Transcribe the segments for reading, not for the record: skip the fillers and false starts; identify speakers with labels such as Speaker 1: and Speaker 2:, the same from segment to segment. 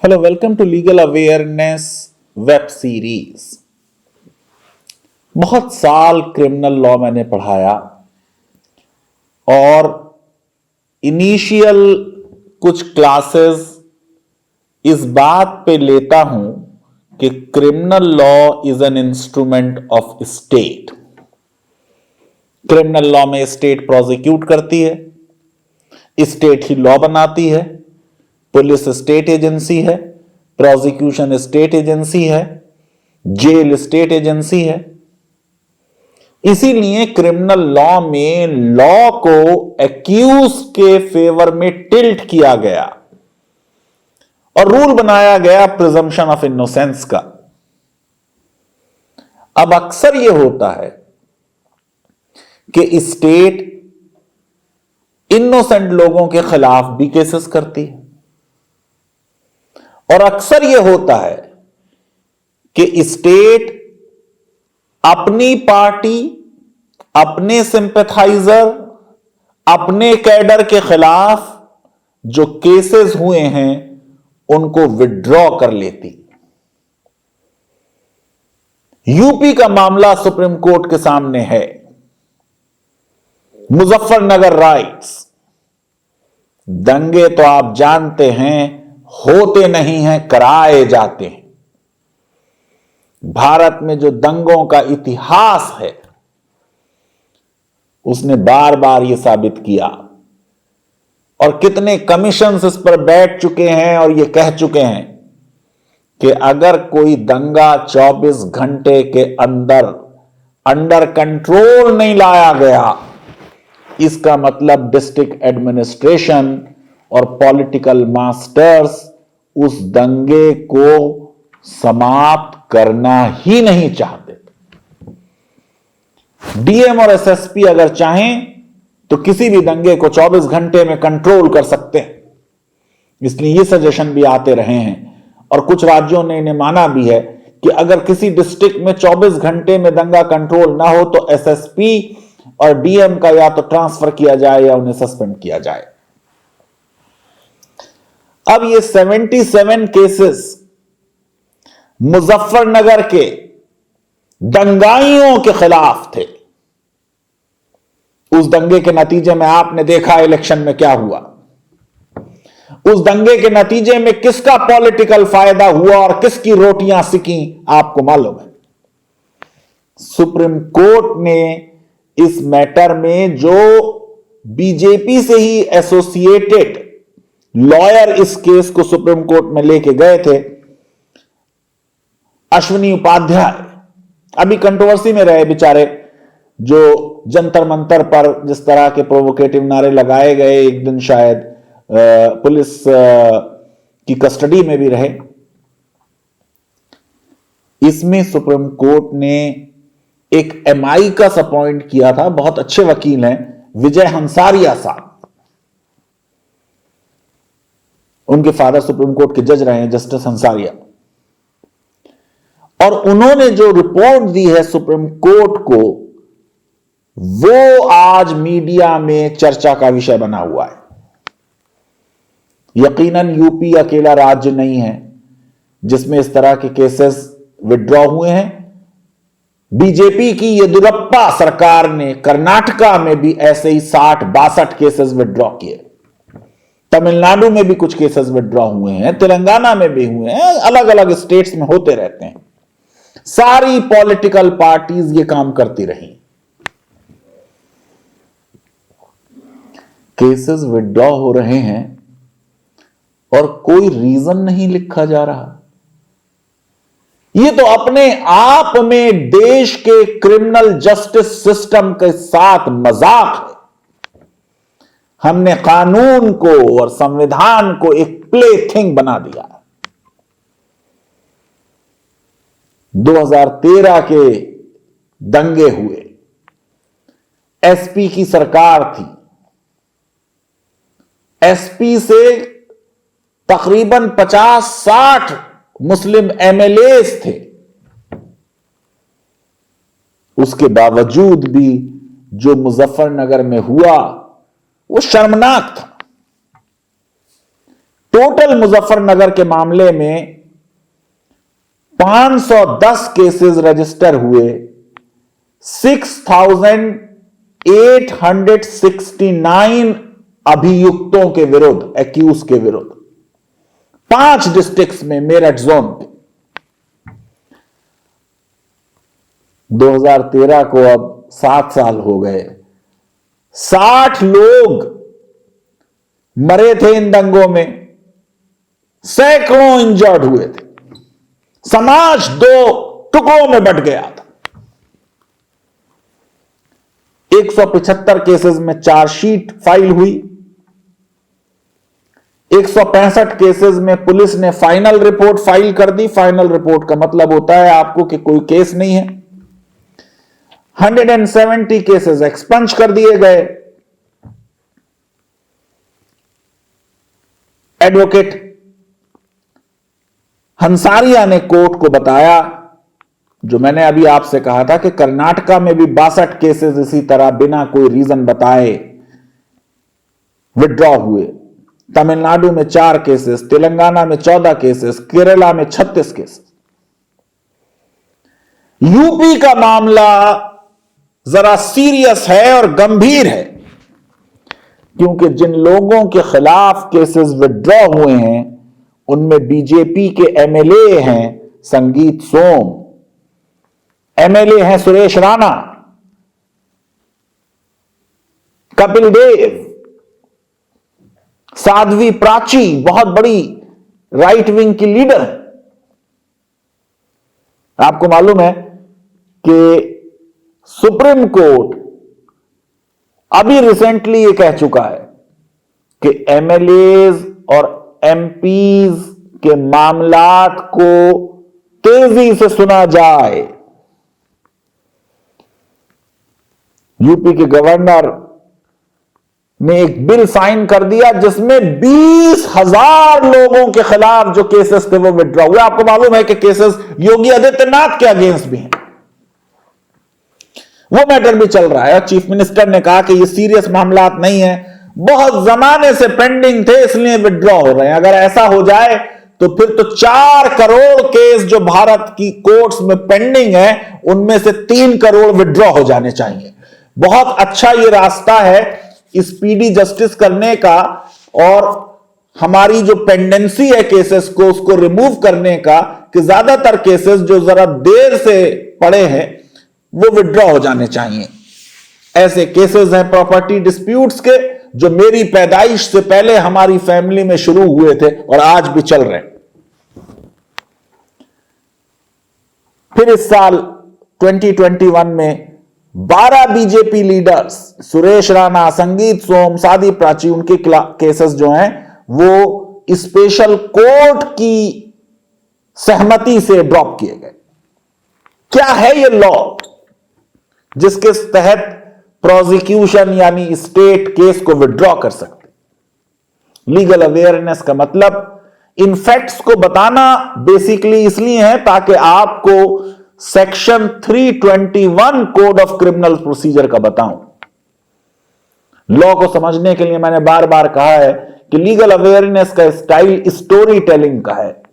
Speaker 1: Hello, welcome to legal awareness web series. बहुत साल criminal law मैंने पढ़ाया और इनिशियल कुछ क्लासेस इस बात पे लेता हूं कि criminal law is an instrument of state. Criminal law में स्टेट प्रोसिक्यूट करती है, स्टेट ही लॉ बनाती है, पुलिस स्टेट एजेंसी है, प्रोसिक्यूशन स्टेट एजेंसी है, जेल स्टेट एजेंसी है। इसीलिए क्रिमिनल लॉ में लॉ को एक्यूज के फेवर में टिल्ट किया गया और रूल बनाया गया प्रिजम्पशन ऑफ इनोसेंस का। अब अक्सर यह होता है कि स्टेट इनोसेंट लोगों के खिलाफ भी केसेस करती है और अक्सर यह होता है कि स्टेट अपनी पार्टी, अपने सिंपैथाइजर, अपने कैडर के खिलाफ जो केसेस हुए हैं उनको विड्रॉ कर लेती। यूपी का मामला सुप्रीम कोर्ट के सामने है। मुजफ्फरनगर राइट्स दंगे तो आप जानते हैं होते नहीं हैं, कराए जाते हैं। भारत में जो दंगों का इतिहास है उसने बार बार यह साबित किया और कितने कमीशंस इस पर बैठ चुके हैं और यह कह चुके हैं कि अगर कोई दंगा 24 घंटे के अंदर अंडर कंट्रोल नहीं लाया गया, इसका मतलब डिस्ट्रिक्ट एडमिनिस्ट्रेशन और पॉलिटिकल मास्टर्स उस दंगे को समाप्त करना ही नहीं चाहते। डीएम और एसएसपी अगर चाहें तो किसी भी दंगे को 24 घंटे में कंट्रोल कर सकते हैं। इसलिए ये सजेशन भी आते रहे हैं और कुछ राज्यों ने इन्हें माना भी है कि अगर किसी डिस्ट्रिक्ट में 24 घंटे में दंगा कंट्रोल ना हो तो एसएसपी और डीएम का या तो ट्रांसफर किया जाए या उन्हें सस्पेंड किया जाए। अब ये 77 केसेस मुजफ्फरनगर के दंगाइयों के खिलाफ थे। उस दंगे के नतीजे में आपने देखा इलेक्शन में क्या हुआ। उस दंगे के नतीजे में किसका पॉलिटिकल फायदा हुआ और किसकी रोटियां सिकी आपको मालूम है। सुप्रीम कोर्ट ने इस मैटर में जो बीजेपी से ही एसोसिएटेड लॉयर इस केस को सुप्रीम कोर्ट में लेके गए थे, अश्विनी उपाध्याय, अभी कंट्रोवर्सी में रहे बेचारे, जो जंतर मंतर पर जिस तरह के प्रोवोकेटिव नारे लगाए गए, एक दिन शायद पुलिस की कस्टडी में भी रहे। इसमें सुप्रीम कोर्ट ने एक MI अपॉइंट किया था, बहुत अच्छे वकील हैं, विजय हंसारिया साहब। उनके फादर सुप्रीम कोर्ट के जज रहे हैं, जस्टिस हंसारिया। और उन्होंने जो रिपोर्ट दी है सुप्रीम कोर्ट को, वो आज मीडिया में चर्चा का विषय बना हुआ है। यकीनन यूपी अकेला राज्य नहीं है जिसमें इस तरह के केसेस विड्रॉ हुए हैं। बीजेपी की येदियुरप्पा सरकार ने कर्नाटका में भी ऐसे ही 60-62 केसेस विड्रॉ किए। तमिलनाडु में भी कुछ केसेस विड्रॉ हुए हैं, तेलंगाना में भी हुए हैं, अलग अलग स्टेट्स में होते रहते हैं। सारी पॉलिटिकल पार्टीज ये काम करती रही। केसेस विड्रॉ हो रहे हैं और कोई रीजन नहीं लिखा जा रहा। ये तो अपने आप में देश के क्रिमिनल जस्टिस सिस्टम के साथ मजाक है। हमने कानून को और संविधान को एक प्ले थिंग बना दिया। 2013 के दंगे हुए, एसपी की सरकार थी, एसपी से तकरीबन 50-60 मुस्लिम एमएलएस थे। उसके बावजूद भी जो मुजफ्फरनगर में हुआ वो शर्मनाक था। टोटल मुजफ्फरनगर के मामले में 510 केसेस रजिस्टर हुए, 6,869 अभियुक्तों के विरुद्ध, एक्यूज के विरुद्ध, 5 डिस्ट्रिक्ट्स में मेरठ जोन के। 2013 को अब 7 साल हो गए, 60 लोग मरे थे इन दंगों में, सैकड़ों इंजर्ड हुए थे, समाज 2 टुकड़ों में बंट गया था। 175 केसेस में चार्जशीट फाइल हुई, 165 केसेस में पुलिस ने फाइनल रिपोर्ट फाइल कर दी। फाइनल रिपोर्ट का मतलब होता है आपको कि कोई केस नहीं है। 170 केसेस एक्सपंज कर दिए गए। एडवोकेट हंसारिया ने कोर्ट को बताया, जो मैंने अभी आपसे कहा था, कि कर्नाटका में भी 62 केसेस इसी तरह बिना कोई रीजन बताए विड्रॉ हुए, तमिलनाडु में 4 केसेस, तेलंगाना में 14 केसेस, केरला में 36 केसेस। यूपी का मामला जरा सीरियस है और गंभीर है, क्योंकि जिन लोगों के खिलाफ केसेस विड्रॉ हुए हैं उनमें बीजेपी के एमएलए हैं संगीत सोम, एमएलए हैं सुरेश राणा, कपिल देव, साध्वी प्राची, बहुत बड़ी राइट विंग की लीडर है। आपको मालूम है कि सुप्रीम कोर्ट अभी रिसेंटली ये कह चुका है कि एमएलएज और एमपीज के मामलात को तेजी से सुना जाए। यूपी के गवर्नर ने एक बिल साइन कर दिया जिसमें 20,000 लोगों के खिलाफ जो केसेस थे वो विड्रॉ हुए। आपको मालूम है कि केसेस योगी आदित्यनाथ के अगेंस्ट भी हैं, वो मैटर भी चल रहा है। चीफ मिनिस्टर ने कहा कि ये सीरियस मामलात नहीं है, बहुत जमाने से पेंडिंग थे इसलिए विड्रॉ हो रहे हैं। अगर ऐसा हो जाए तो फिर तो 4 करोड़ केस जो भारत की कोर्ट्स में पेंडिंग है उनमें से 3 करोड़ विड्रॉ हो जाने चाहिए। बहुत अच्छा ये रास्ता है स्पीडी जस्टिस करने का और हमारी जो पेंडेंसी है केसेस को उसको रिमूव करने का, कि ज्यादातर केसेस जो जरा देर से पड़े हैं वो विड्रॉ हो जाने चाहिए। ऐसे केसेस हैं प्रॉपर्टी डिस्प्यूट्स के जो मेरी पैदाइश से पहले हमारी फैमिली में शुरू हुए थे और आज भी चल रहे हैं। फिर इस साल 2021 में 12 बीजेपी लीडर्स, सुरेश राणा, संगीत सोम, साध्वी प्राची, उनके केसेस जो हैं वो स्पेशल कोर्ट की सहमति से ड्रॉप किए गए। क्या है ये लॉ जिसके तहत प्रोसिक्यूशन यानी स्टेट केस को विड्रॉ कर सकते? लीगल अवेयरनेस का मतलब इन फैक्ट्स को बताना बेसिकली इसलिए है ताकि आपको section 321 code of criminal procedure का बताऊं। लॉ को समझने के लिए मैंने बार बार कहा है कि लीगल अवेयरनेस का स्टाइल स्टोरी टेलिंग का है,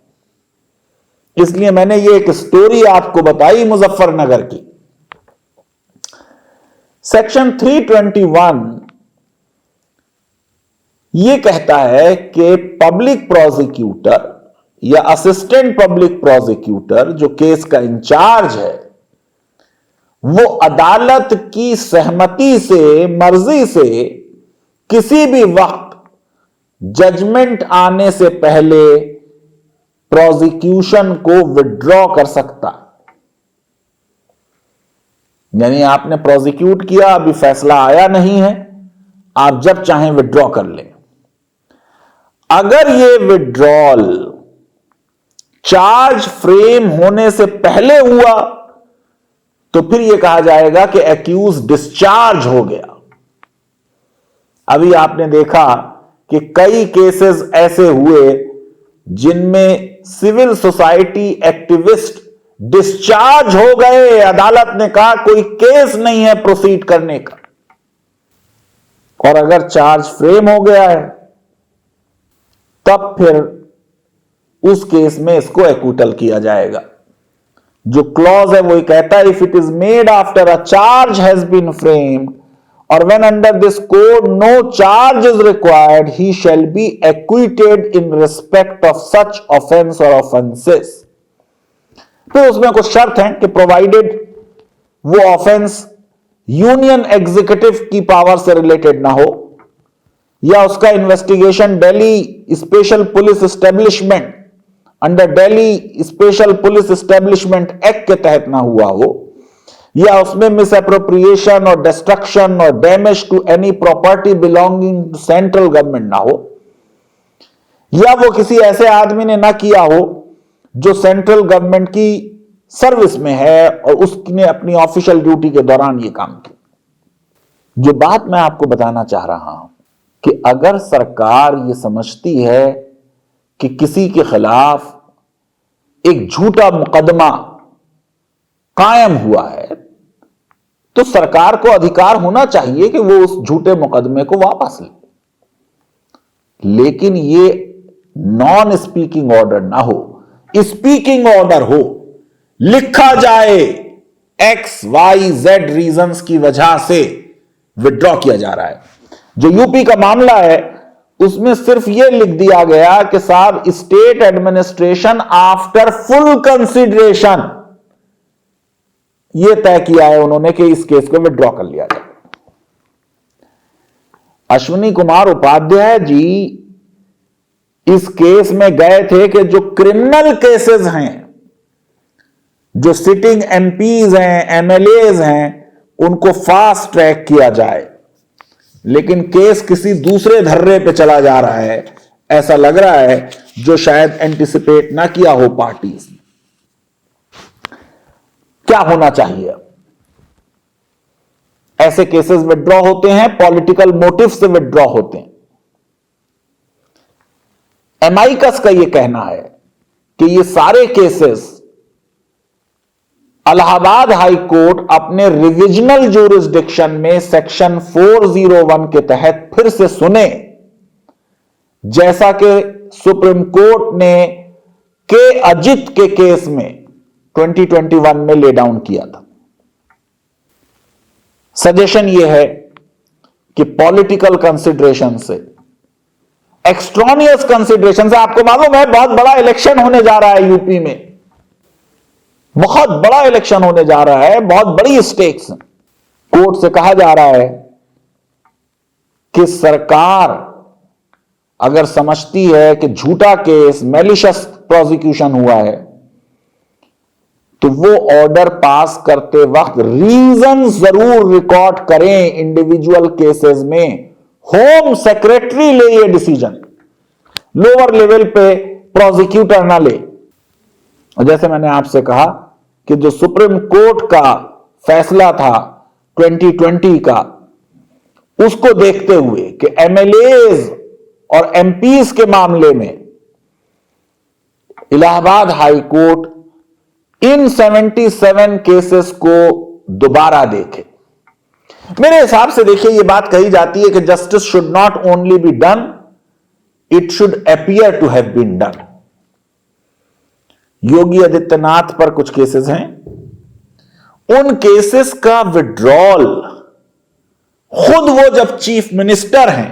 Speaker 1: इसलिए मैंने ये एक स्टोरी आपको बताई मुजफ्फरनगर की। सेक्शन 321 ये कहता है कि पब्लिक प्रोसिक्यूटर या असिस्टेंट पब्लिक प्रोसिक्यूटर जो केस का इंचार्ज है वो अदालत की सहमति से, मर्जी से किसी भी वक्त जजमेंट आने से पहले प्रोसिक्यूशन को विड्रॉ कर सकता। यानी आपने प्रोसिक्यूट किया, अभी फैसला आया नहीं है, आप जब चाहें विड्रॉ कर लें। अगर ये विड्रॉल चार्ज फ्रेम होने से पहले हुआ तो फिर यह कहा जाएगा कि एक्यूज डिस्चार्ज हो गया। अभी आपने देखा कि कई केसेस ऐसे हुए जिनमें सिविल सोसाइटी एक्टिविस्ट डिस्चार्ज हो गए, अदालत ने कहा कोई केस नहीं है प्रोसीड करने का। और अगर चार्ज फ्रेम हो गया है तब फिर उस केस में इसको एक्विटल किया जाएगा। जो क्लॉज है वो कहता है, if it is made after a charge has been framed और when under this code no charge is required he shall be acquitted in respect of such offence और ऑफेंसेस। तो उसमें कुछ शर्त हैं कि प्रोवाइडेड वो ऑफेंस यूनियन एग्जीक्यूटिव की पावर से रिलेटेड ना हो, या उसका investigation Delhi special police establishment under Delhi special police establishment act के तहत ना हुआ हो, या उसमें मिस अप्रोप्रिएशन और डिस्ट्रक्शन और damage to any property belonging to central government ना हो, या वो किसी ऐसे आदमी ने ना किया हो जो सेंट्रल गवर्नमेंट की सर्विस में है और उसने अपनी ऑफिशियल ड्यूटी के दौरान ये काम किया। जो बात मैं आपको बताना चाह रहा हूं कि अगर सरकार ये समझती है कि किसी के खिलाफ एक झूठा मुकदमा कायम हुआ है, तो सरकार को अधिकार होना चाहिए कि वो उस झूठे मुकदमे को वापस ले। लेकिन ये नॉन स्पीकिंग ऑर्डर ना हो, स्पीकिंग ऑर्डर हो, लिखा जाए XYZ रीजंस की वजह से विड्रॉ किया जा रहा है। जो यूपी का मामला है उसमें सिर्फ यह लिख दिया गया कि साहब state administration after full consideration यह तय किया है उन्होंने कि इस केस को विड्रॉ कर लिया जाए। अश्विनी कुमार उपाध्याय जी इस केस में गए थे कि जो क्रिमिनल केसेस हैं, जो सिटिंग एमपीज हैं, एमएलएज हैं, उनको फास्ट ट्रैक किया जाए, लेकिन केस किसी दूसरे धर्रे पे चला जा रहा है, ऐसा लग रहा है, जो शायद एंटिसिपेट ना किया हो पार्टीज ने। क्या होना चाहिए? ऐसे केसेस विड्रॉ होते हैं, पॉलिटिकल मोटिव से विड्रॉ होते हैं। एमआईकस का यह कहना है कि ये सारे केसेस इलाहाबाद हाई कोर्ट अपने रिविजनल ज्यूरिसडिक्शन में सेक्शन 401 के तहत फिर से सुने, जैसा कि सुप्रीम कोर्ट ने के अजित के केस में 2021 में ले डाउन किया था। सजेशन यह है कि पॉलिटिकल कंसिडरेशन से, एक्सट्रॉनियस कंसिडरेशन से, आपको मालूम है बहुत बड़ा इलेक्शन होने जा रहा है यूपी में, बहुत बड़ा इलेक्शन होने जा रहा है, बहुत बड़ी स्टेक्स हैं। कोर्ट से कहा जा रहा है कि सरकार अगर समझती है कि झूठा केस, मैलिशियस प्रोसिक्यूशन हुआ है, तो वो ऑर्डर पास करते वक्त रीजन जरूर रिकॉर्ड करें इंडिविजुअल केसेस में। होम सेक्रेटरी ले ये डिसीजन, लोअर लेवल पे प्रोसिक्यूटर ना ले। और जैसे मैंने आपसे कहा कि जो सुप्रीम कोर्ट का फैसला था 2020 का, उसको देखते हुए कि एमएलएज और एमपीज के मामले में इलाहाबाद हाई कोर्ट इन 77 केसेस को दोबारा देखे। मेरे हिसाब से देखिए, यह बात कही जाती है कि justice should not only be done, it should appear to have been done. Yogi Adityanath पर कुछ केसेस हैं, उन केसेस का विड्रॉल खुद वो जब चीफ मिनिस्टर हैं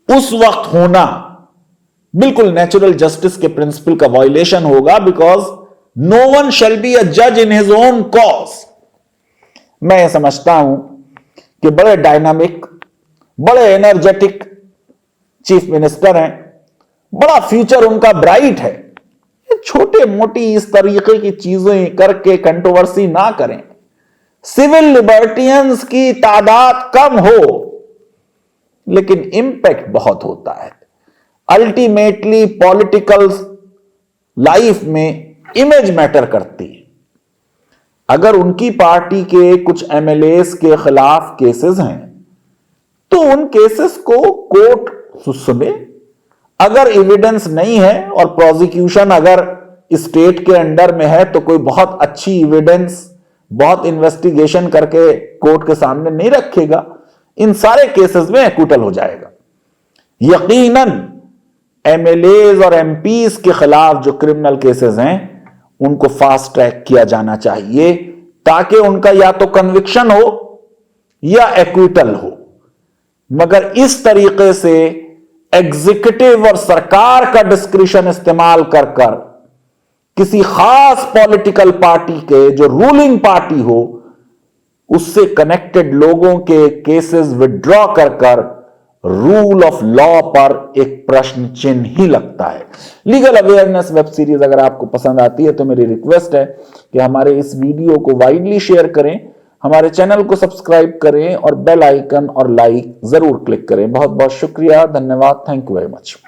Speaker 1: उस वक्त होना बिल्कुल नेचुरल जस्टिस के प्रिंसिपल का वायलेशन होगा, because no one shall be a जज इन हिज ओन कॉज। मैं यह समझता हूं कि बड़े डायनामिक, बड़े एनर्जेटिक चीफ मिनिस्टर हैं, बड़ा फ्यूचर उनका ब्राइट है। छोटे मोटी इस तरीके की चीजें करके कंट्रोवर्सी ना करें। सिविल लिबर्टियंस की तादाद कम हो, लेकिन इंपैक्ट बहुत होता है। अल्टीमेटली पॉलिटिकल लाइफ में इमेज मैटर करती है। अगर उनकी पार्टी के कुछ एमएलएस के खिलाफ केसेस हैं, तो उन केसेस को कोर्ट सुने। अगर एविडेंस नहीं है और प्रोसिक्यूशन अगर स्टेट के अंडर में है, तो कोई बहुत अच्छी एविडेंस, बहुत इन्वेस्टिगेशन करके कोर्ट के सामने नहीं रखेगा, इन सारे केसेस में एक्विटल हो जाएगा। यकीनन एमएलएज और एमपीज के खिलाफ जो क्रिमिनल केसेस हैं उनको फास्ट ट्रैक किया जाना चाहिए, ताकि उनका या तो कन्विक्शन हो या एक्विटल हो। मगर इस तरीके से एग्जीक्यूटिव और सरकार का डिस्क्रिशन इस्तेमाल कर कर किसी खास पॉलिटिकल पार्टी के, जो रूलिंग पार्टी हो, उससे कनेक्टेड लोगों के केसेस विड्रॉ कर कर रूल ऑफ लॉ पर एक प्रश्न चिन्ह ही लगता है। लीगल अवेयरनेस वेब सीरीज अगर आपको पसंद आती है तो मेरी रिक्वेस्ट है कि हमारे इस वीडियो को वाइडली शेयर करें, हमारे चैनल को सब्सक्राइब करें और बेल आइकन और लाइक जरूर क्लिक करें। बहुत बहुत शुक्रिया, धन्यवाद, थैंक यू वेरी मच।